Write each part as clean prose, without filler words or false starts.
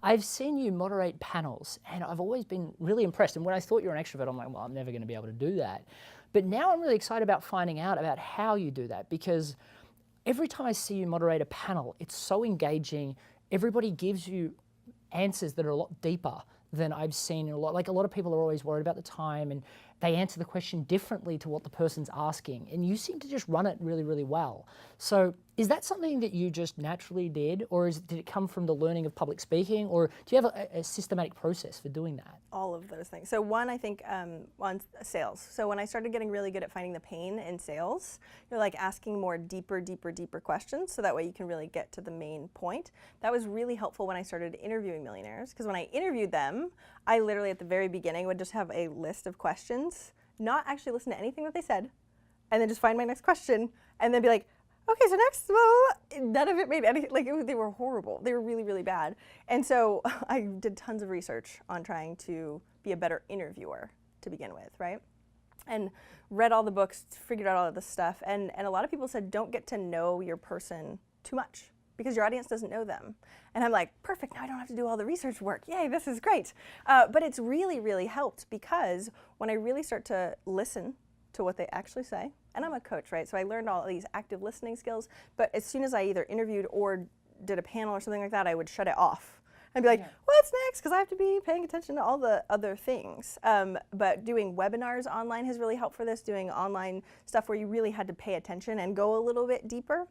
I've seen you moderate panels, and I've always been really impressed. And when I thought you were an extrovert, I'm like, well, I'm never going to be able to do that. But now I'm really excited about finding out about how you do that, because every time I see you moderate a panel, it's so engaging. Everybody gives you answers that are a lot deeper than I've seen in a lot. Like, a lot of people are always worried about the time, and they answer the question differently to what the person's asking. And you seem to just run it really, really well. So is that something that you just naturally did, or did it come from the learning of public speaking, or do you have a systematic process for doing that? All of those things. So one, I think, on sales. So when I started getting really good at finding the pain in sales, you're like asking more deeper questions, so that way you can really get to the main point. That was really helpful when I started interviewing millionaires, because when I interviewed them, I literally at the very beginning would just have a list of questions, not actually listen to anything that they said, and then just find my next question, and then be like, okay, so next, well, none of it made any, like, they were horrible. They were really, really bad. And so I did tons of research on trying to be a better interviewer to begin with, right? And read all the books, figured out all of this stuff. And a lot of people said, don't get to know your person too much, because your audience doesn't know them. And I'm like, perfect, now I don't have to do all the research work. Yay, this is great. But it's really, really helped, because when I really start to listen to what they actually say, and I'm a coach, right? So I learned all of these active listening skills, but as soon as I either interviewed or did a panel or something like that, I would shut it off and be like, what's next? Because I have to be paying attention to all the other things. But doing webinars online has really helped for this, doing online stuff where you really had to pay attention and go a little bit deeper.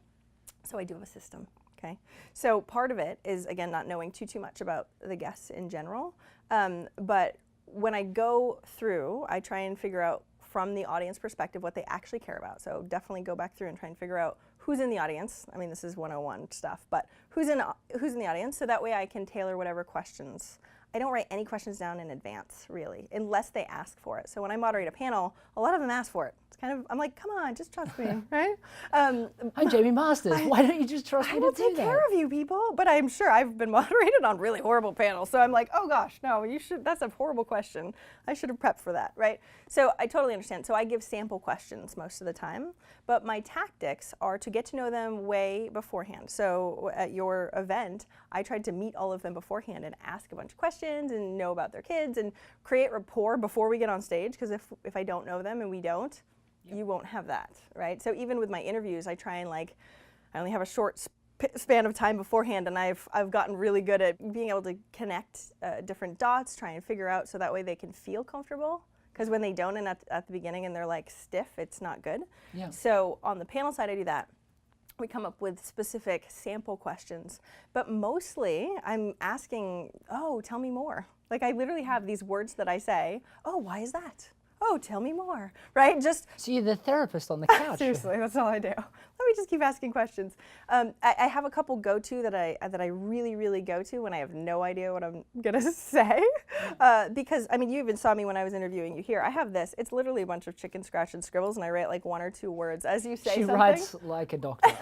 So I do have a system, okay? So part of it is, again, not knowing too much about the guests in general. But when I go through, I try and figure out from the audience perspective what they actually care about. So definitely go back through and try and figure out who's in the audience. I mean, this is 101 stuff, but who's in the audience, so that way I can tailor whatever questions. I don't write any questions down in advance, really, unless they ask for it. So when I moderate a panel, a lot of them ask for it. It's kind of, I'm like, come on, just trust me, right? I'm Jaime Masters. Why don't you just trust me to do that? I will take care of you people, but I'm sure I've been moderated on really horrible panels. So I'm like, oh gosh, no, you should, that's a horrible question. I should have prepped for that, right? So I totally understand. So I give sample questions most of the time, but my tactics are to get to know them way beforehand. So at your event, I tried to meet all of them beforehand and ask a bunch of questions and know about their kids and create rapport before we get on stage, because if I don't know them and we don't, you won't have that, right? So even with my interviews, I try and I only have a short span of time beforehand, and I've gotten really good at being able to connect different dots, try and figure out so that way they can feel comfortable. Because when they don't, and at the beginning and they're like stiff, it's not good. Yeah. So on the panel side, I do that. We come up with specific sample questions, but mostly I'm asking, oh, tell me more. Like, I literally have these words that I say, oh, why is that? Oh, tell me more, right? Just so you're the therapist on the couch. Seriously, that's all I do. Let me just keep asking questions. I have a couple go-to that I really, really go to when I have no idea what I'm gonna say. Because, I mean, you even saw me when I was interviewing you here. I have this. It's literally a bunch of chicken scratch and scribbles, and I write like 1 or 2 words as you say something. She writes like a doctor.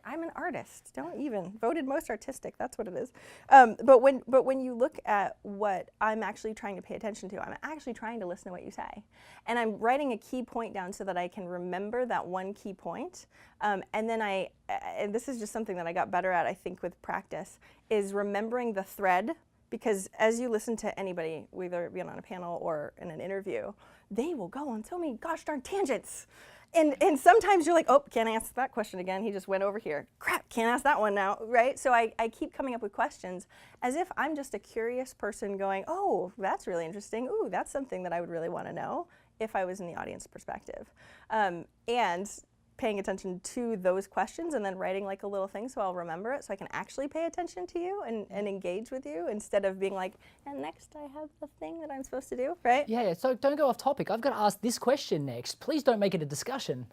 I'm an artist. Don't even. Voted most artistic. That's what it is. But when you look at what I'm actually trying to pay attention to, I'm actually trying to listen to what you say. And I'm writing a key point down so that I can remember that one key point. And then and this is just something that I got better at, I think, with practice, is remembering the thread. Because as you listen to anybody, whether it be on a panel or in an interview, they will go on so many gosh darn tangents. And sometimes you're like, oh, can't ask that question again. He just went over here. Crap, can't ask that one now, right? So I keep coming up with questions as if I'm just a curious person going, oh, that's really interesting. Ooh, that's something that I would really want to know if I was in the audience perspective. And paying attention to those questions and then writing like a little thing so I'll remember it so I can actually pay attention to you and engage with you instead of being like, and next I have the thing that I'm supposed to do, right? Yeah, so don't go off topic. I've got to ask this question next. Please don't make it a discussion.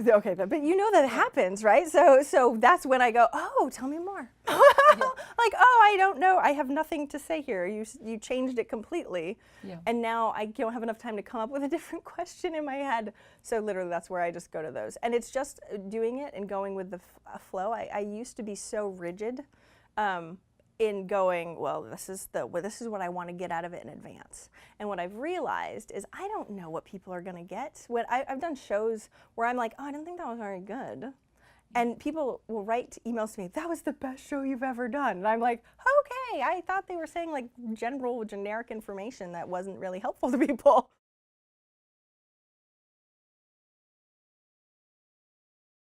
Okay, but you know that happens, right? So that's when I go, oh, tell me more. Like, oh, I don't know. I have nothing to say here. You changed it completely. Yeah. And now I don't have enough time to come up with a different question in my head. So literally that's where I just go to those. And it's just doing it and going with the flow. I used to be so rigid in going, well, this is what I want to get out of it in advance. And what I've realized is I don't know what people are going to get. When I've done shows where I'm like, oh, I don't think that was very good. And people will write emails to me, that was the best show you've ever done. And I'm like, okay, I thought they were saying like generic information that wasn't really helpful to people.